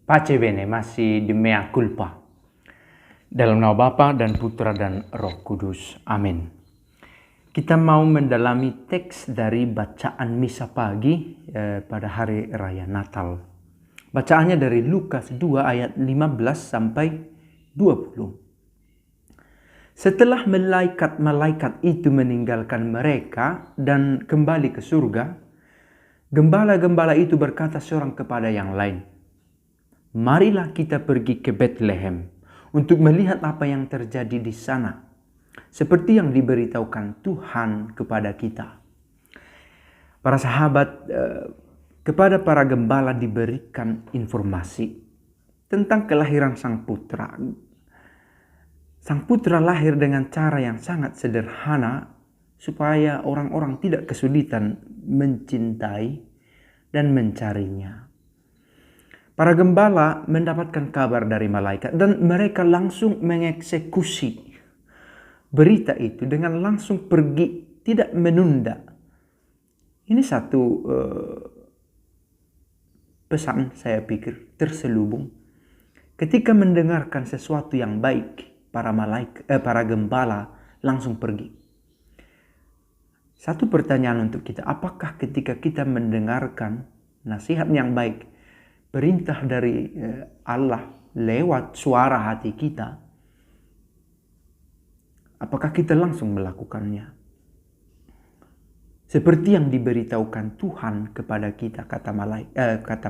Pace bene, masih di mea culpa. Dalam nama Bapa dan Putra dan Roh Kudus. Amin. Kita mau mendalami teks dari bacaan misa pagi pada hari raya Natal. Bacaannya dari Lukas 2 ayat 15 sampai 20. Setelah malaikat-malaikat itu meninggalkan mereka dan kembali ke surga, gembala-gembala itu berkata seorang kepada yang lain, "Marilah kita pergi ke Bethlehem untuk melihat apa yang terjadi di sana, seperti yang diberitahukan Tuhan kepada kita." Para sahabat, kepada para gembala diberikan informasi tentang kelahiran Sang Putra. Sang Putra lahir dengan cara yang sangat sederhana supaya orang-orang tidak kesulitan mencintai dan mencarinya. Para gembala mendapatkan kabar dari malaikat dan mereka langsung mengeksekusi berita itu dengan langsung pergi, tidak menunda. Ini satu pesan saya pikir terselubung. Ketika mendengarkan sesuatu yang baik, para gembala langsung pergi. Satu pertanyaan untuk kita, apakah ketika kita mendengarkan nasihat yang baik, perintah dari Allah lewat suara hati kita, apakah kita langsung melakukannya? Seperti yang diberitahukan Tuhan kepada kita, kata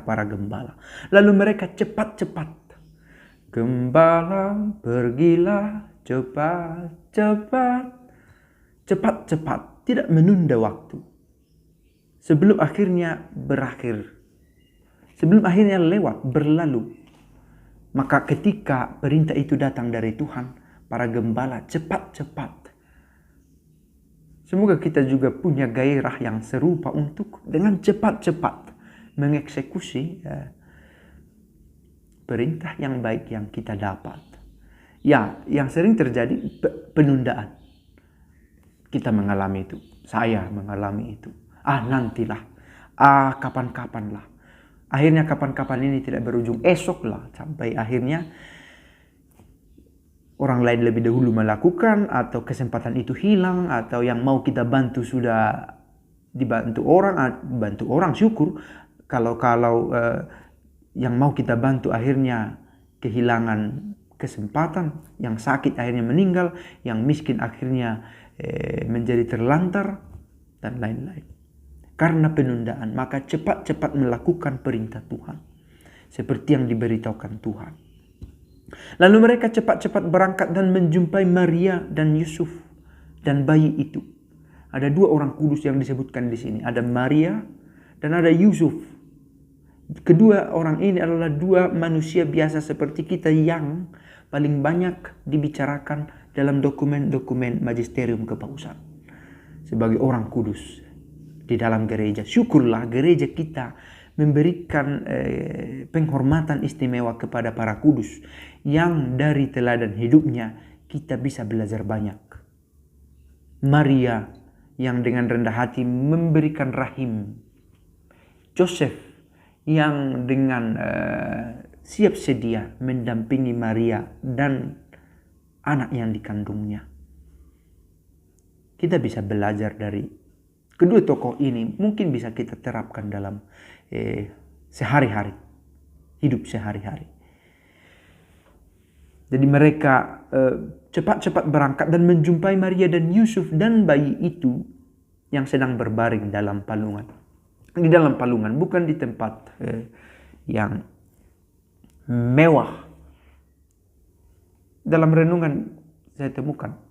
para gembala. Lalu mereka cepat-cepat. Gembala, pergilah cepat-cepat. Cepat-cepat, tidak menunda waktu. Sebelum akhirnya berakhir. Sebelum akhirnya lewat, berlalu. Maka ketika perintah itu datang dari Tuhan, para gembala cepat-cepat. Semoga kita juga punya gairah yang serupa untuk dengan cepat-cepat mengeksekusi perintah yang baik yang kita dapat. Ya, yang sering terjadi penundaan. Kita mengalami itu. Saya mengalami itu. Nantilah. Kapan-kapan lah. Akhirnya kapan-kapan ini tidak berujung, esok lah, sampai akhirnya orang lain lebih dahulu melakukan, atau kesempatan itu hilang, atau yang mau kita bantu sudah dibantu orang syukur. Kalau yang mau kita bantu akhirnya kehilangan kesempatan, yang sakit akhirnya meninggal, yang miskin akhirnya menjadi terlantar, dan lain-lain. Karena penundaan, maka cepat-cepat melakukan perintah Tuhan. Seperti yang diberitahukan Tuhan. Lalu mereka cepat-cepat berangkat dan menjumpai Maria dan Yusuf dan bayi itu. Ada dua orang kudus yang disebutkan di sini. Ada Maria dan ada Yusuf. Kedua orang ini adalah dua manusia biasa seperti kita yang paling banyak dibicarakan dalam dokumen-dokumen magisterium kepausan. Sebagai orang kudus di dalam gereja. Syukurlah gereja kita memberikan penghormatan istimewa kepada para kudus yang dari teladan hidupnya kita bisa belajar banyak. Maria yang dengan rendah hati memberikan rahim. Joseph yang dengan siap sedia mendampingi Maria dan anak yang dikandungnya. Kita bisa belajar dari kedua tokoh ini, mungkin bisa kita terapkan dalam sehari-hari, hidup sehari-hari. Jadi mereka cepat-cepat berangkat dan menjumpai Maria dan Yusuf dan bayi itu yang sedang berbaring dalam palungan. Di dalam palungan, bukan di tempat yang mewah. Dalam renungan saya temukan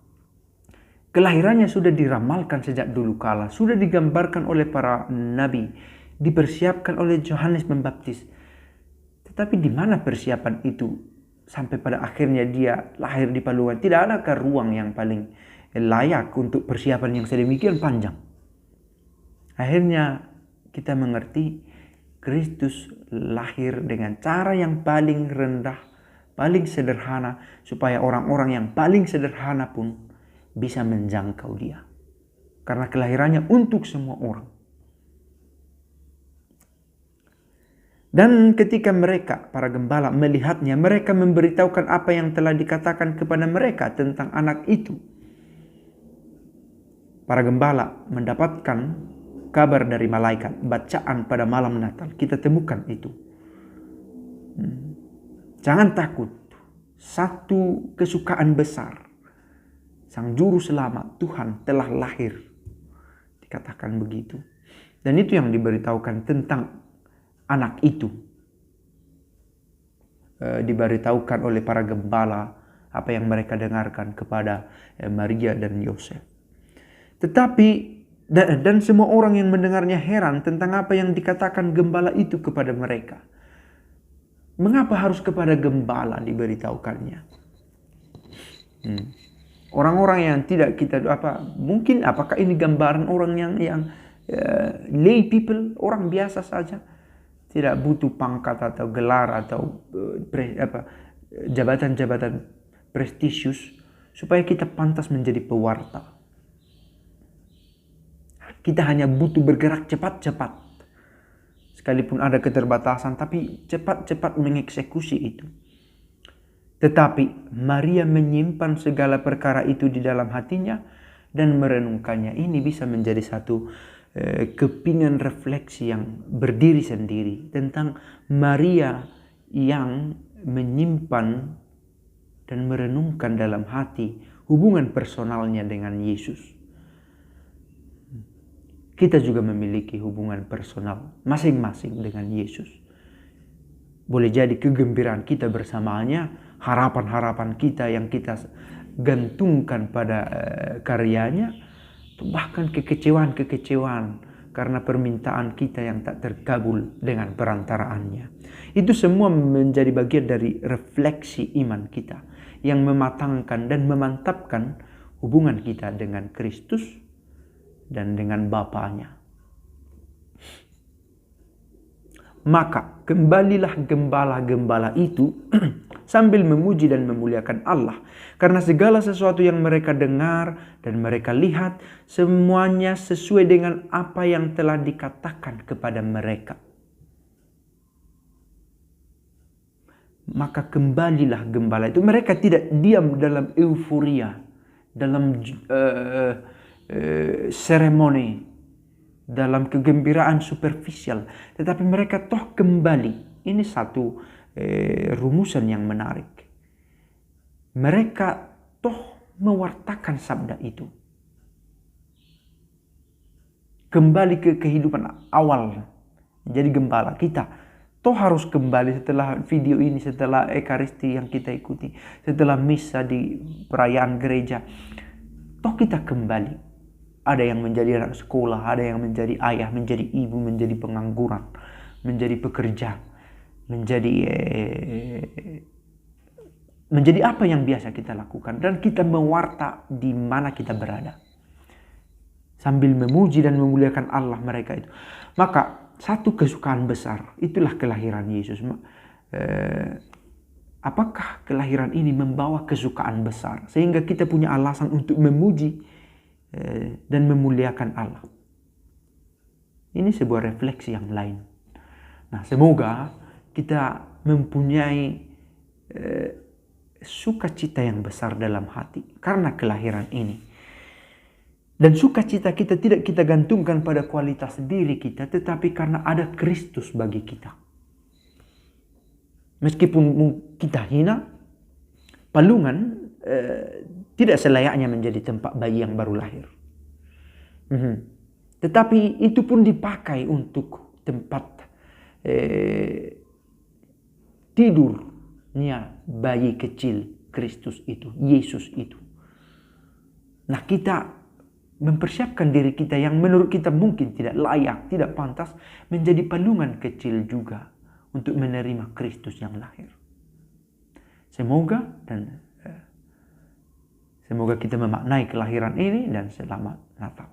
kelahirannya sudah diramalkan sejak dulu kala, sudah digambarkan oleh para nabi, dipersiapkan oleh Yohanes Pembaptis. Tetapi di mana persiapan itu sampai pada akhirnya dia lahir di palungan? Tidak adakah ruang yang paling layak untuk persiapan yang sedemikian panjang? Akhirnya kita mengerti Kristus lahir dengan cara yang paling rendah, paling sederhana, supaya orang-orang yang paling sederhana pun bisa menjangkau dia. Karena kelahirannya untuk semua orang. Dan ketika mereka, para gembala, melihatnya, mereka memberitahukan apa yang telah dikatakan kepada mereka tentang anak itu. Para gembala mendapatkan kabar dari malaikat, bacaan pada malam Natal. Kita temukan itu. Jangan takut. Satu kesukaan besar. Sang Juru Selamat, Tuhan telah lahir. Dikatakan begitu. Dan itu yang diberitahukan tentang anak itu. Diberitahukan oleh para gembala apa yang mereka dengarkan kepada Maria dan Yosef. Tetapi dan semua orang yang mendengarnya heran tentang apa yang dikatakan gembala itu kepada mereka. Mengapa harus kepada gembala diberitahukannya? Orang-orang yang tidak kita mungkin apakah ini gambaran orang yang lay people, orang biasa saja, tidak butuh pangkat atau gelar atau jabatan-jabatan prestisius supaya kita pantas menjadi pewarta. Kita hanya butuh bergerak cepat-cepat. Sekalipun ada keterbatasan, tapi cepat-cepat mengeksekusi itu. Tetapi Maria menyimpan segala perkara itu di dalam hatinya dan merenungkannya. Ini bisa menjadi satu kepingan refleksi yang berdiri sendiri tentang Maria yang menyimpan dan merenungkan dalam hati hubungan personalnya dengan Yesus. Kita juga memiliki hubungan personal masing-masing dengan Yesus. Boleh jadi kegembiraan kita bersamanya, harapan-harapan kita yang kita gantungkan pada karyanya, bahkan kekecewaan-kekecewaan karena permintaan kita yang tak terkabul dengan perantaraannya. Itu semua menjadi bagian dari refleksi iman kita yang mematangkan dan memantapkan hubungan kita dengan Kristus dan dengan Bapanya. Maka kembalilah gembala-gembala itu sambil memuji dan memuliakan Allah. Karena segala sesuatu yang mereka dengar dan mereka lihat, semuanya sesuai dengan apa yang telah dikatakan kepada mereka. Maka kembalilah gembala itu. Mereka tidak diam dalam euforia, dalam seremoni, dalam kegembiraan superficial, tetapi mereka toh kembali. Ini satu rumusan yang menarik. Mereka toh mewartakan sabda itu, kembali ke kehidupan awal. Jadi gembala kita toh harus kembali setelah video ini, setelah ekaristi yang kita ikuti, setelah misa di perayaan gereja, toh kita kembali. Ada yang menjadi anak sekolah, ada yang menjadi ayah, menjadi ibu, menjadi pengangguran, menjadi pekerja, menjadi apa yang biasa kita lakukan. Dan kita mewarta di mana kita berada, sambil memuji dan memuliakan Allah mereka itu. Maka satu kesukaan besar, itulah kelahiran Yesus. Apakah kelahiran ini membawa kesukaan besar sehingga kita punya alasan untuk memuji dan memuliakan Allah? Ini sebuah refleksi yang lain. Nah, semoga kita mempunyai sukacita yang besar dalam hati karena kelahiran ini. Dan sukacita kita tidak kita gantungkan pada kualitas diri kita, tetapi karena ada Kristus bagi kita. Meskipun kita hina, palungan tidak selayaknya menjadi tempat bayi yang baru lahir. Tetapi itu pun dipakai untuk tempat tidurnya bayi kecil Kristus itu, Yesus itu. Nah, kita mempersiapkan diri kita yang menurut kita mungkin tidak layak, tidak pantas, menjadi palungan kecil juga untuk menerima Kristus yang lahir. Semoga kita memaknai kelahiran ini dan selamat Natal.